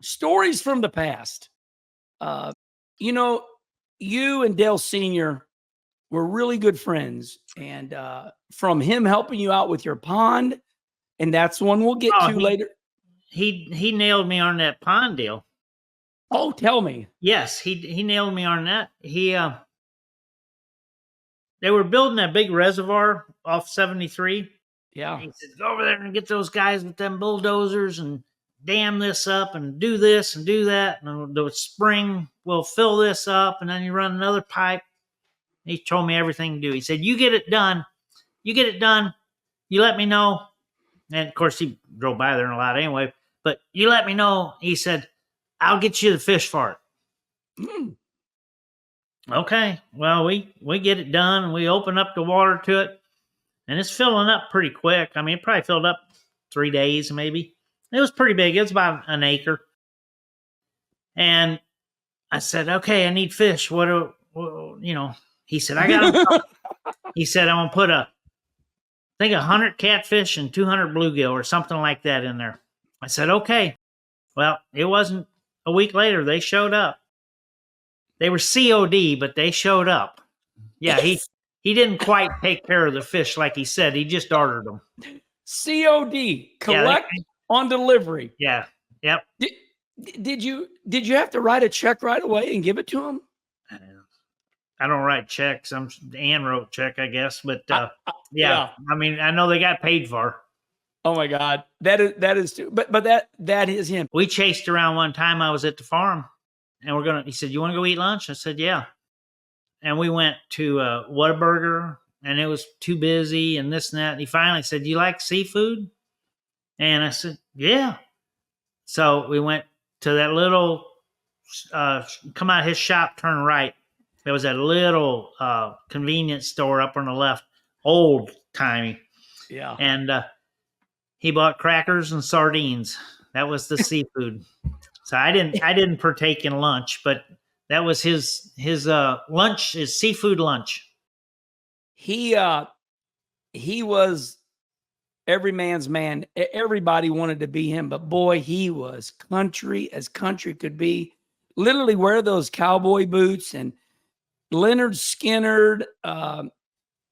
stories from the past. You know, you and Dale Sr. were really good friends, and from him helping you out with your pond, and that's one we'll get to later. He nailed me on that pond deal. Oh, tell me. Yes, he nailed me on that. They were building that big reservoir off 73. Yeah. He said, go over there and get those guys with them bulldozers and dam this up and do this and do that. And the spring will fill this up, and then you run another pipe. He told me everything to do. He said, you get it done. You get it done. You let me know. And of course, he drove by there a lot anyway. But you let me know. He said, I'll get you the fish for it. Okay. Well, we get it done, and we open up the water to it. And it's filling up pretty quick. I mean, it probably filled up 3 days maybe. It was pretty big. It was about an acre. And I said, okay, I need fish. He said, I got them. He said, I'm going to put I think 100 catfish and 200 bluegill or something like that in there. I said, okay. Well, it wasn't a week later. They showed up. They were COD, but they showed up. Yeah, he didn't quite take care of the fish like he said. He just ordered them. COD, collect on delivery. Yeah. Yep. Did you have to write a check right away and give it to him? I don't write checks. Ann wrote check, I guess. But yeah. I mean, I know they got paid for. Oh my God, that is too. But that is him. We chased around one time. I was at the farm, and he said, "You want to go eat lunch?" I said, "Yeah." And we went to Whataburger, and it was too busy and this and that. And he finally said, "Do you like seafood?" And I said, "Yeah." So we went to that little, come out of his shop, turn right. There was that little convenience store up on the left, old timey. Yeah. And he bought crackers and sardines. That was the seafood. So I didn't partake in lunch, but that was his lunch, his seafood lunch. He was every man's man. Everybody wanted to be him, but boy, he was country as country could be. Literally wear those cowboy boots and Leonard Skinner. I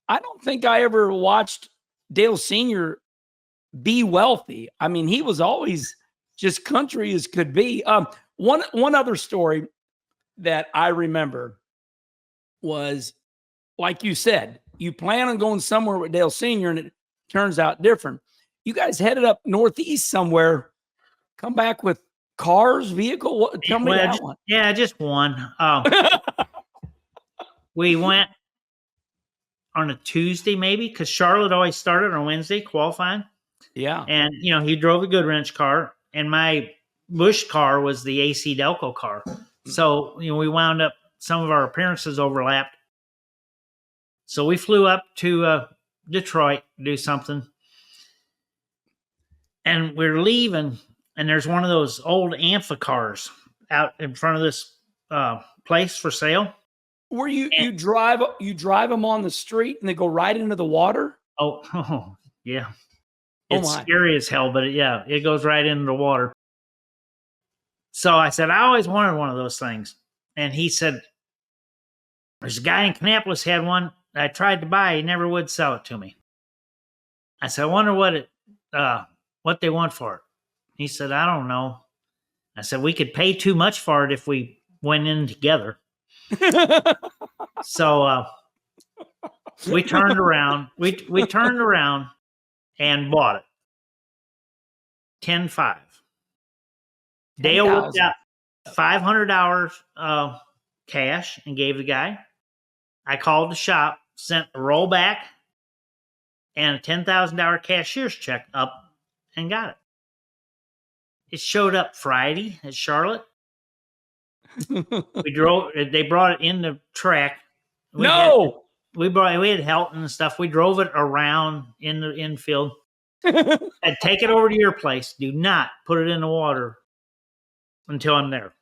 don't think I ever watched Dale Sr. be wealthy. I mean, he was always just country as could be. One other story that I remember was, like you said, you plan on going somewhere with Dale Sr. and it turns out different. You guys headed up northeast somewhere, come back with cars, vehicle. Tell me that one. Yeah, just one. We went on a Tuesday maybe, because Charlotte always started on Wednesday qualifying. Yeah. And, he drove a good wrench car, and my Bush car was the AC Delco car. So, we wound up, some of our appearances overlapped. So we flew up to Detroit to do something. And we're leaving, and there's one of those old Ampha cars out in front of this place for sale. Where you drive them on the street and they go right into the water? Oh yeah. It's scary as hell, but it goes right into the water. So I said, I always wanted one of those things. And he said, there's a guy in Kannapolis had one I tried to buy. He never would sell it to me. I said, I wonder what they want for it. He said, I don't know. I said, we could pay too much for it if we went in together. So we turned around. We turned around and bought it. 10-5. Dale whipped out $500 cash and gave the guy. I called the shop, sent a rollback and a $10,000 cashier's check up, and got it. It showed up Friday at Charlotte. They brought it in the track. We had Helton and stuff. We drove it around in the infield. I'd take it over to your place. Do not put it in the water until I'm there.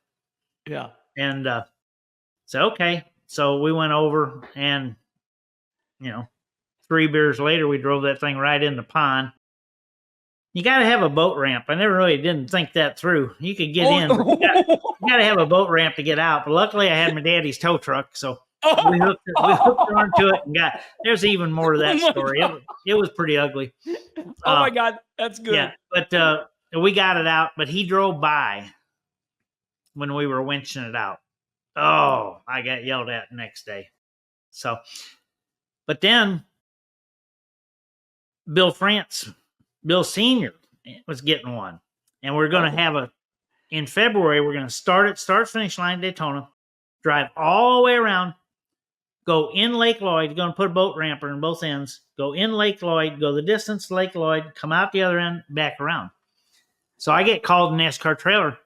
Yeah. And so, okay. So we went over, and 3 beers later, we drove that thing right in the pond. you got to have a boat ramp. I never really didn't think that through. You could get in, but you got to have a boat ramp to get out. But luckily, I had my daddy's tow truck, so we hooked onto it and got. There's even more to that story. It was pretty ugly. Oh my God, that's good. Yeah, but we got it out. But he drove by when we were winching it out. Oh, I got yelled at the next day. So, but then Bill Sr. was getting one. And we're going to have in February, we're going to start finish line Daytona, drive all the way around, go in Lake Lloyd, going to put a boat ramper in both ends, go in Lake Lloyd, go the distance to Lake Lloyd, come out the other end, back around. So I get called in NASCAR trailer.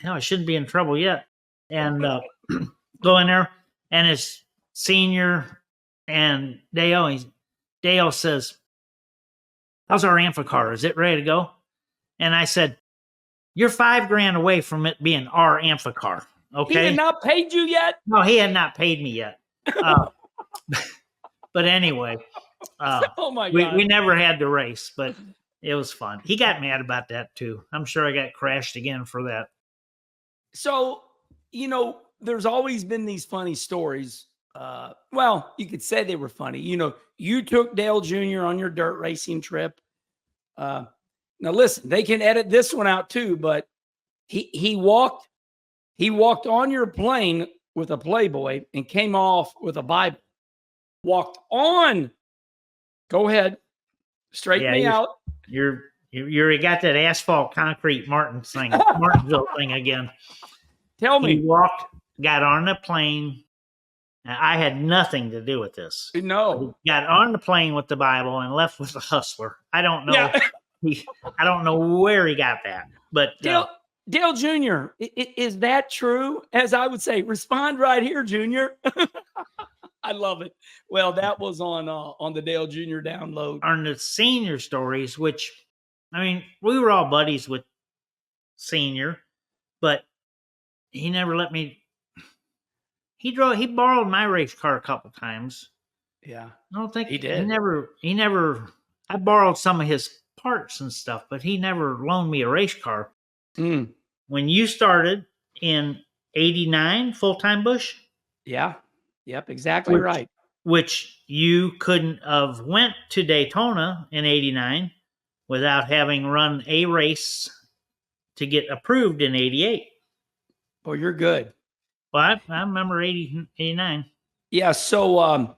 I shouldn't be in trouble yet. And go in there, and his Senior and Dale says, how's our Amphicar? Is it ready to go? And I said, you're $5,000 away from it being our Amphicar. Okay. He had not paid you yet? No, he had not paid me yet. But anyway, oh my God. We never had the race, but it was fun. He got mad about that too. I'm sure I got crashed again for that. So, there's always been these funny stories. Well, you could say they were funny. You took Dale Jr. on your dirt racing trip. Now listen, they can edit this one out too, but he walked on your plane with a Playboy and came off with a Bible. Walked on. Go ahead. Straighten me out. You got that asphalt concrete Martinsville thing again. Tell me. He got on the plane. I had nothing to do with this. No. He got on the plane with the Bible and left with the Hustler. I don't know. Yeah. I don't know where he got that. But Dale Jr., is that true? As I would say, respond right here, Junior. I love it. Well, that was on the Dale Jr. download. On the Senior stories, which, we were all buddies with Senior, but he never let me. He borrowed my race car a couple times. Yeah. I don't think he did. He never, I borrowed some of his parts and stuff, but he never loaned me a race car. Mm. When you started in 89 full-time Busch? Yeah. Yep. Exactly right. Which you couldn't have went to Daytona in 89 without having run a race to get approved in 88. Oh, you're good. Well, I remember 89. Yeah. So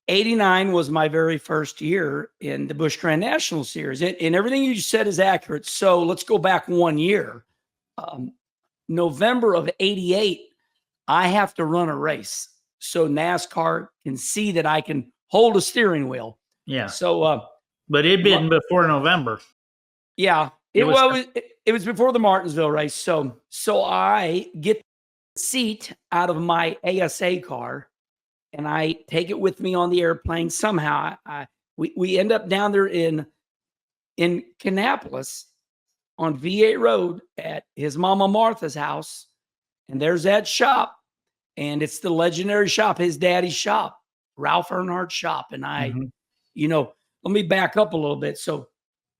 89 was my very first year in the Busch Grand National Series. And everything you said is accurate. So let's go back 1 year. November of 88, I have to run a race so NASCAR can see that I can hold a steering wheel. Yeah. So, but it'd been before November. Yeah. It was before the Martinsville race. So I get the seat out of my ASA car and I take it with me on the airplane. Somehow we end up down there in Kannapolis on V8 Road at his mama Martha's house. And there's that shop. And it's the legendary shop, his daddy's shop, Ralph Earnhardt's shop. And let me back up a little bit. So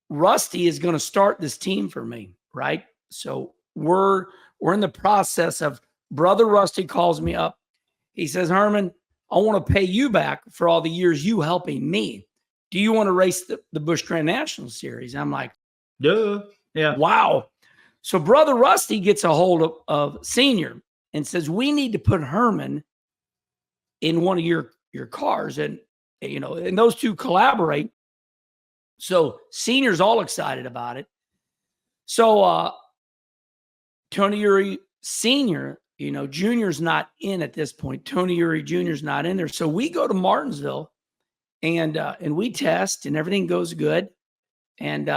Rusty is going to start this team for me, right? So we're in the process of brother Rusty calls me up. He says, Herman, I want to pay you back for all the years you helping me. Do you want to race the Busch Grand National Series? I'm like, duh. Yeah. Wow. So brother Rusty gets a hold of Senior and says, we need to put Herman in one of your cars. And, and those two collaborate. So Senior's all excited about it. So Tony Uri Senior, Junior's not in at this point. Tony Uri Jr.'s not in there. So we go to Martinsville and we test and everything goes good. And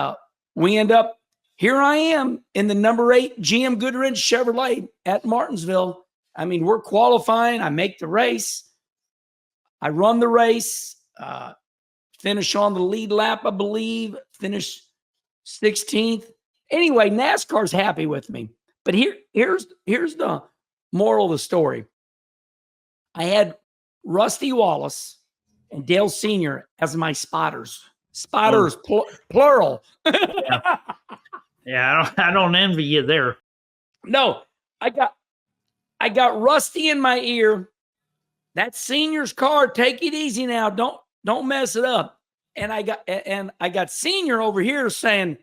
we end up, here I am in the number 8 GM Goodwrench Chevrolet at Martinsville. We're qualifying. I make the race. I run the race. Finish on the lead lap, I believe. Finish 16th. Anyway, NASCAR's happy with me. But here's the moral of the story. I had Rusty Wallace and Dale Sr. as my spotters Spiders, plural. Yeah, I don't envy you there. No, I got Rusty in my ear. That Senior's car. Take it easy now. Don't mess it up. And I got Senior over here saying,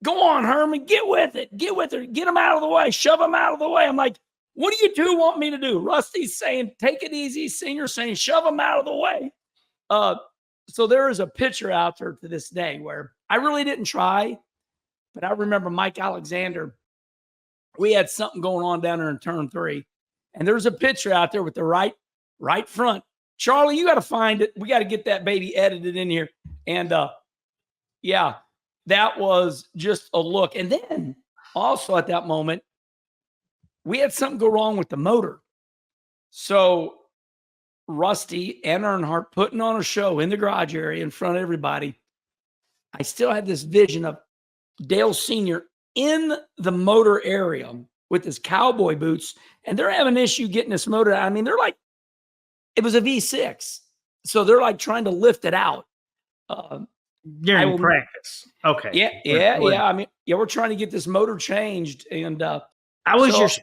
"Go on, Herman, get with it. Get with her. Get him out of the way. Shove him out of the way." I'm like, "What do you two want me to do?" Rusty's saying, "Take it easy." Senior saying, "Shove him out of the way." So there is a picture out there to this day where I really didn't try, but I remember Mike Alexander. We had something going on down there in turn 3, and there's a picture out there with the right front. Charlie, you got to find it. We got to get that baby edited in here. And yeah, that was just a look. And then also at that moment, we had something go wrong with the motor. So Rusty and Earnhardt putting on a show in the garage area in front of everybody. I still had this vision of Dale Sr. in the motor area with his cowboy boots, and they're having an issue getting this motor out. I mean, they're like, it was a V6. So they're like trying to lift it out. During practice. Okay. Yeah. I mean, we're trying to get this motor changed. And I was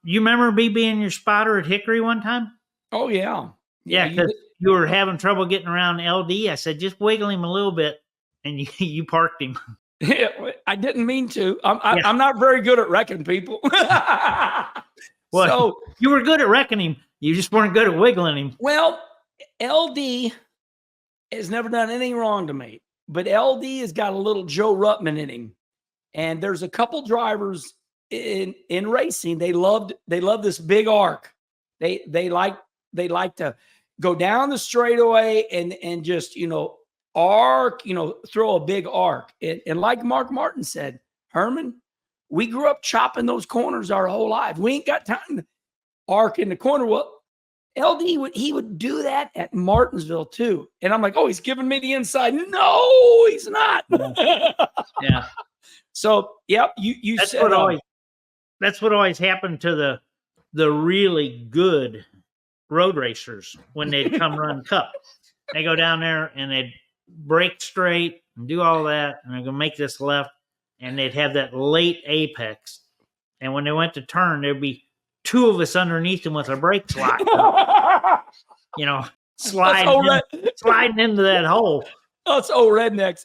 you remember me being your spotter at Hickory one time? Oh, yeah. Yeah, because you were having trouble getting around LD. I said, just wiggle him a little bit, and you parked him. Yeah, I didn't mean to. I'm not very good at wrecking people. Well, so you were good at wrecking him. You just weren't good at wiggling him. Well, LD has never done anything wrong to me, but LD has got a little Joe Ruttman in him. And there's a couple drivers in racing. They love this big arc. They like to go down the straightaway and just, arc, throw a big arc. And like Mark Martin said, Herman, we grew up chopping those corners our whole life. We ain't got time to arc in the corner. Well, LD would do that at Martinsville too. And I'm like, oh, he's giving me the inside. No, he's not. Yeah. So, yep, you that's said that's what always happened to the really good road racers when they'd come run Cup. They go down there and they'd break straight and do all that, and they're gonna make this left, and they'd have that late apex. And when they went to turn, there'd be two of us underneath them with our brakes locked up. Sliding into that hole. Us old rednecks.